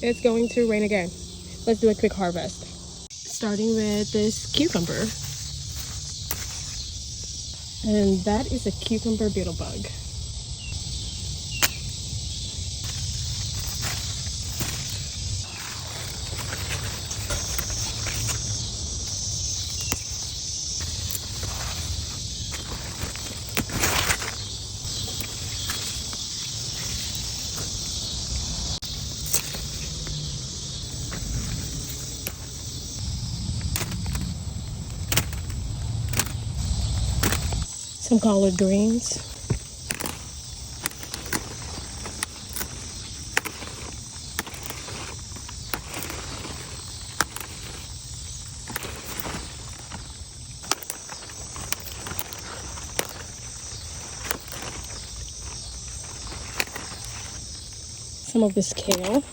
it's going to rain again. Let's do a quick harvest. Starting with this cucumber. And that is a cucumber beetle bug. Some collard greens. Some of this kale.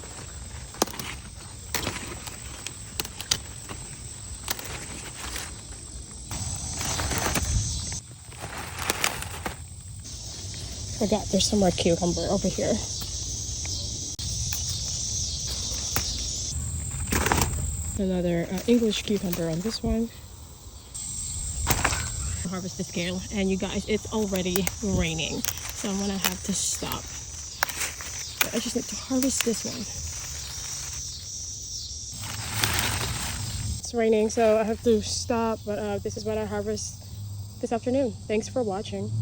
Forgot there's some more cucumber over here. Another English cucumber on this one. Harvest this kale, and you guys, it's already raining, so I'm gonna have to stop. But I just need to harvest this one. It's raining, so I have to stop, but this is what I harvest this afternoon. Thanks for watching.